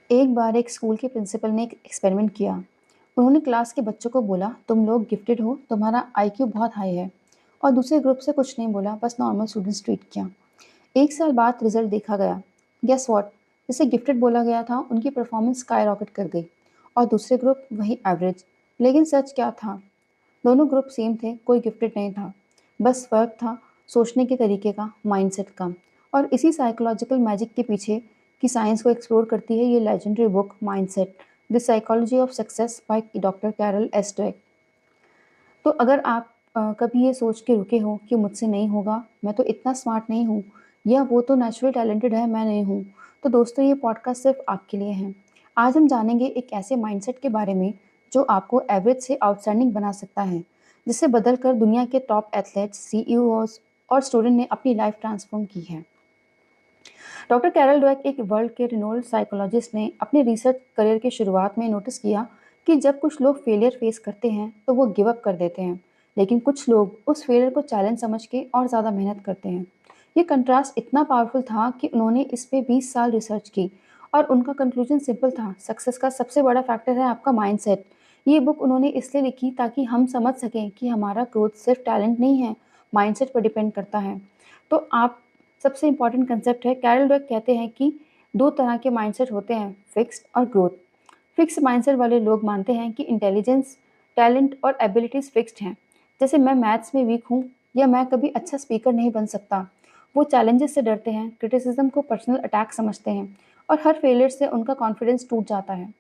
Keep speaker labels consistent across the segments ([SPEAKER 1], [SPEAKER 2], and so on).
[SPEAKER 1] एक बार एक स्कूल के प्रिंसिपल ने एक एक्सपेरिमेंट किया। उन्होंने क्लास के बच्चों को बोला, तुम लोग गिफ्टेड हो, तुम्हारा आईक्यू बहुत हाई है। और दूसरे ग्रुप से कुछ नहीं बोला, बस नॉर्मल स्टूडेंट्स ट्रीट किया। एक साल बाद रिजल्ट देखा गया। Guess what? जिसे गिफ्टेड बोला गया था उनकी परफॉर्मेंस स्काई रॉकेट कर गई, और दूसरे ग्रुप वही एवरेज। लेकिन सच क्या था? दोनों ग्रुप सेम थे, कोई गिफ्टेड नहीं था। बस फर्क था सोचने के तरीके का, माइंडसेट का। और इसी साइकोलॉजिकल मैजिक के पीछे की साइंस को एक्सप्लोर करती है ये legendary book mindset, the psychology of success by doctor Carol S Dweck. तो अगर आप कभी ये सोच के रुके हो कि मुझसे नहीं होगा, मैं तो इतना स्मार्ट नहीं हूँ, या वो तो नेचुरली टैलेंटेड है, मैं नहीं हूँ, तो दोस्तों ये पॉडकास्ट सिर्फ आपके लिए है। आज हम जानेंगे एक ऐसे माइंडसेट के बारे में जो आपको एवरेज से आउटस्टैंडिंग बना सकता है, जिसे बदल कर दुनिया के टॉप एथलेट्स, सीईओज और स्टूडेंट ने अपनी लाइफ ट्रांसफॉर्म की है। डॉक्टर कैरल डवेक, एक वर्ल्ड के रिनोल्ड साइकोलॉजिस्ट, ने अपने रिसर्च करियर की शुरुआत में नोटिस किया कि जब कुछ लोग फेलियर फेस करते हैं तो वो गिव अप कर देते हैं, लेकिन कुछ लोग उस फेलियर को चैलेंज समझ के और ज़्यादा मेहनत करते हैं। ये कंट्रास्ट इतना पावरफुल था कि उन्होंने इस पे 20 साल रिसर्च की, और उनका कंक्लूजन सिंपल था, सक्सेस का सबसे बड़ा फैक्टर है आपका माइंडसेट। ये बुक उन्होंने इसलिए लिखी ताकि हम समझ सकें कि हमारा ग्रोथ सिर्फ टैलेंट नहीं है, माइंडसेट पर डिपेंड करता है। तो आप सबसे इम्पॉर्टेंट कंसेप्ट है, कैरल डवेक कहते हैं कि दो तरह के माइंडसेट होते हैं, फिक्स्ड और ग्रोथ। फिक्स माइंडसेट वाले लोग मानते हैं कि इंटेलिजेंस, टैलेंट और एबिलिटीज फिक्स्ड हैं। जैसे मैं मैथ्स में वीक हूँ, या मैं कभी अच्छा स्पीकर नहीं बन सकता। वो चैलेंजेस से डरते हैं, क्रिटिसिज्म को पर्सनल अटैक समझते हैं, और हर फेलियर से उनका कॉन्फिडेंस टूट जाता है।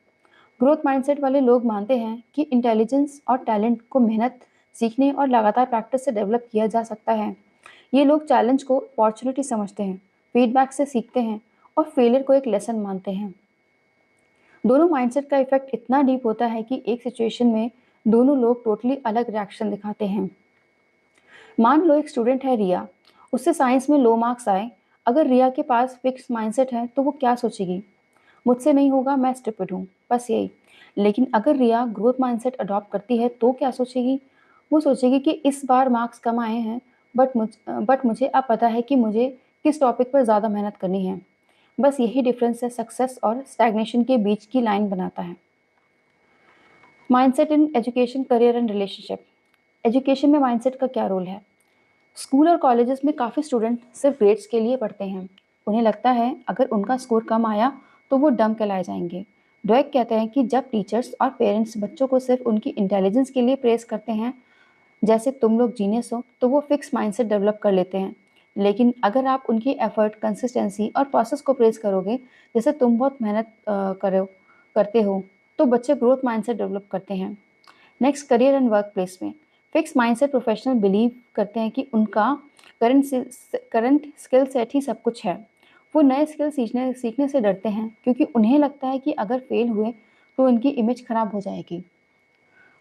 [SPEAKER 1] ग्रोथ माइंडसेट वाले लोग मानते हैं कि इंटेलिजेंस और टैलेंट को मेहनत, सीखने और लगातार प्रैक्टिस से डेवलप किया जा सकता है। ये लोग चैलेंज को अपॉर्चुनिटी समझते हैं, फीडबैक से सीखते हैं, और फेलियर को एक लेसन मानते हैं। दोनों माइंडसेट का इफेक्ट इतना डीप होता है कि एक सिचुएशन में दोनों लोग टोटली अलग रिएक्शन दिखाते हैं। मान लो एक स्टूडेंट है रिया, उससे साइंस में लो मार्क्स आए। अगर रिया के पास फिक्स माइंडसेट है तो वो क्या सोचेगी? मुझसे नहीं होगा, मैं स्टूपिड हूँ, बस यही। लेकिन अगर रिया ग्रोथ माइंडसेट अडॉप्ट करती है तो क्या सोचेगी? वो सोचेगी कि इस बार मार्क्स कम आए हैं, बट मुझे अब पता है कि मुझे किस टॉपिक पर ज़्यादा मेहनत करनी है। बस यही डिफरेंस है, सक्सेस और स्टैग्नेशन के बीच की लाइन बनाता है। Mindset in education, career and relationship. Education में माइंडसेट का क्या रोल है? स्कूल और कॉलेजेस में काफ़ी स्टूडेंट सिर्फ ग्रेड्स के लिए पढ़ते हैं। उन्हें लगता है अगर उनका स्कोर कम आया तो वो डम कहलाए जाएंगे। ड्वेक कहते हैं कि जब टीचर्स और पेरेंट्स बच्चों को सिर्फ उनकी इंटेलिजेंस के लिए प्रेस करते हैं, जैसे तुम लोग जीनियस हो, तो वो फिक्स माइंडसेट डेवलप कर लेते हैं। लेकिन अगर आप उनकी एफर्ट, कंसिस्टेंसी और प्रोसेस को प्रेस करोगे, जैसे तुम बहुत मेहनत करते हो, तो बच्चे ग्रोथ माइंडसेट डेवलप करते हैं। Next, career and work place में फिक्स माइंडसेट प्रोफेशनल बिलीव करते हैं कि उनका करंट स्किल सेट ही सब कुछ है। वो नए स्किल सीखने सीखने से डरते हैं क्योंकि उन्हें लगता है कि अगर फेल हुए तो उनकी इमेज खराब हो जाएगी।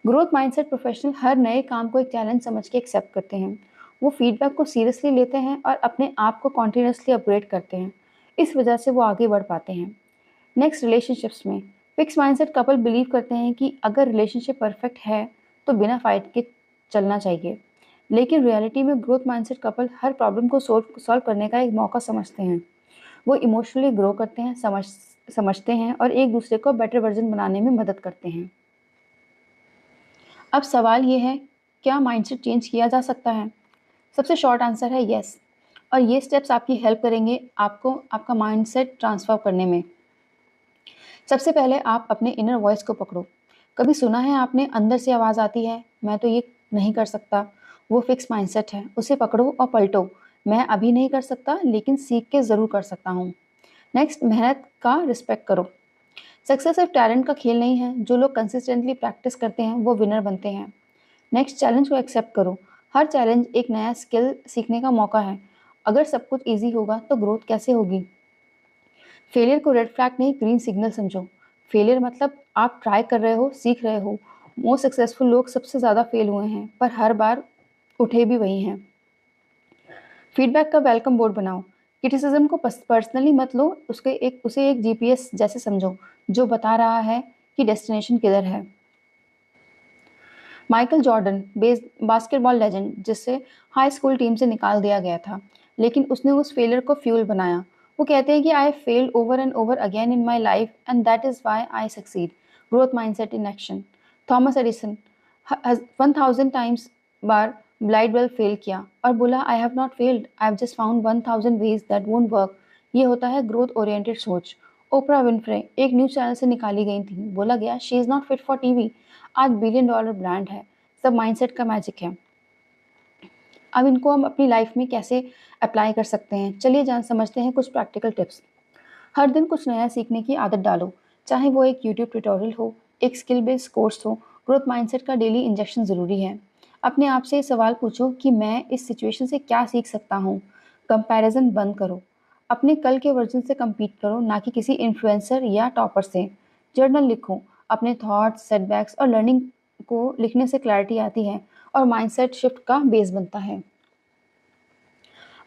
[SPEAKER 1] ग्रोथ माइंडसेट प्रोफेशनल हर नए काम को एक चैलेंज समझ के एक्सेप्ट करते हैं। वो फीडबैक को सीरियसली लेते हैं और अपने आप को कॉन्टिन्यूसली अपग्रेड करते हैं। इस वजह से वो आगे बढ़ पाते हैं। नेक्स्ट, रिलेशनशिप्स में फिक्स माइंडसेट कपल बिलीव करते हैं कि अगर रिलेशनशिप परफेक्ट है तो बिना फाइट के चलना चाहिए। लेकिन रियलिटी में ग्रोथ माइंडसेट कपल हर प्रॉब्लम को सॉल्व करने का एक मौका समझते हैं। वो इमोशनली ग्रो करते हैं, समझते हैं और एक दूसरे को बेटर वर्जन बनाने में मदद करते हैं। अब सवाल ये है, क्या माइंडसेट चेंज किया जा सकता है? सबसे शॉर्ट आंसर है यस। और ये स्टेप्स आपकी हेल्प करेंगे आपको आपका माइंडसेट ट्रांसफॉर्म करने में। सबसे पहले आप अपने इनर वॉइस को पकड़ो। कभी सुना है आपने, अंदर से आवाज़ आती है, मैं तो ये नहीं कर सकता। वो फिक्स माइंडसेट है, उसे पकड़ो और पलटो। मैं अभी नहीं कर सकता, लेकिन सीख के ज़रूर कर सकता हूँ। नेक्स्ट, मेहनत का रिस्पेक्ट करो। सक्सेस सिर्फ टैलेंट का खेल नहीं है, जो लोग कंसिस्टेंटली प्रैक्टिस करते हैं वो विनर बनते हैं। नेक्स्ट, चैलेंज को एक्सेप्ट करो। हर चैलेंज एक नया स्किल सीखने का मौका है। अगर सब कुछ ईजी होगा तो ग्रोथ कैसे होगी? फेलियर को रेड फ्लैग नहीं, ग्रीन सिग्नल समझो। फेलियर मतलब आप ट्राई कर रहे हो, सीख रहे हो। मोस्ट सक्सेसफुल लोग सबसे ज़्यादा फेल हुए हैं, पर हर बार उठे भी वही हैं। फीडबैक का वेलकम बोर्ड बनाओ। क्रिटिसिज्म को पर्सनली मत लो, उसे एक जीपीएस जैसे समझो, जो बता रहा है कि डेस्टिनेशन किधर है। माइकल जॉर्डन, बास्केटबॉल लेजेंड, जिसे हाई स्कूल टीम से निकाल दिया गया था, लेकिन उसने उस फेलियर को फ्यूल बनाया। वो कहते हैं कि I failed over and over again in my life and that is why I succeed. Growth mindset in action. Thomas Edison 1000 times bar light bulb fail किया और बोला I have not failed, I have just found 1000 ways that won't work. ये होता है growth oriented सोच। Oprah Winfrey एक news channel से निकाली गई थी। बोला गया she is not fit for TV. आज $1 बिलियन ब्रांड है। सब माइंडसेट का मैजिक है। अब इनको हम अपनी लाइफ में कैसे अप्लाई कर सकते हैं, चलिए जान समझते हैं कुछ प्रैक्टिकल टिप्स। हर दिन कुछ नया सीखने की आदत डालो, चाहे वो एक यूट्यूब ट्यूटोरियल हो, एक स्किल बेस्ड कोर्स हो। ग्रोथ माइंडसेट का डेली इंजेक्शन ज़रूरी है। अपने आप से सवाल पूछो कि मैं इस सिचुएशन से क्या सीख सकता हूँ। कंपैरिजन बंद करो। अपने कल के वर्जन से compete करो, ना कि किसी इन्फ्लुएंसर या टॉपर से। जर्नल लिखो। अपने थॉट्स, सेटबैक्स और लर्निंग को लिखने से क्लैरिटी आती है और माइंडसेट शिफ्ट का बेस बनता है।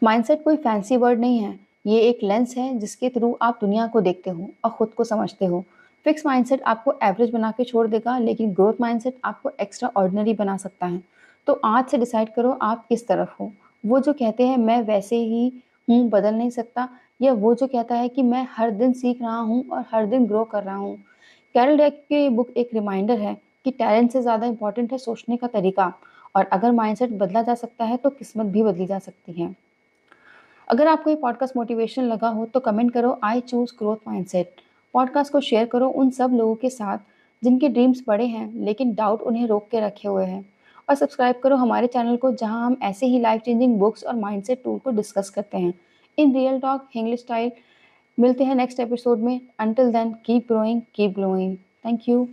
[SPEAKER 1] माइंडसेट कोई फैंसी वर्ड नहीं है, ये एक लेंस है जिसके थ्रू आप दुनिया को देखते हो और खुद को समझते हो। फिक्स माइंडसेट आपको एवरेज बना के छोड़ देगा, लेकिन ग्रोथ माइंडसेट आपको एक्स्ट्रा ऑर्डिनरी बना सकता है। तो आज से डिसाइड करो आप किस तरफ हो। वो जो कहते हैं मैं वैसे ही हूँ, बदल नहीं सकता, या वो जो कहता है कि मैं हर दिन सीख रहा हूँ और हर दिन ग्रो कर रहा हूँ। कैरल डेक की बुक एक रिमाइंडर है कि टैलेंट से ज़्यादा इंपॉर्टेंट है सोचने का तरीका, और अगर माइंडसेट बदला जा सकता है तो किस्मत भी बदली जा सकती है। अगर आपको ये पॉडकास्ट मोटिवेशनल लगा हो तो कमेंट करो I choose growth mindset. Podcast को शेयर करो उन सब लोगों के साथ जिनके ड्रीम्स बड़े हैं लेकिन डाउट उन्हें रोक के रखे हुए हैं। और सब्सक्राइब करो हमारे चैनल को, जहां हम ऐसे ही लाइफ चेंजिंग बुक्स और माइंडसेट टूल को डिस्कस करते हैं in real talk English style. मिलते हैं नेक्स्ट एपिसोड में। Until then keep growing keep glowing. Thank you.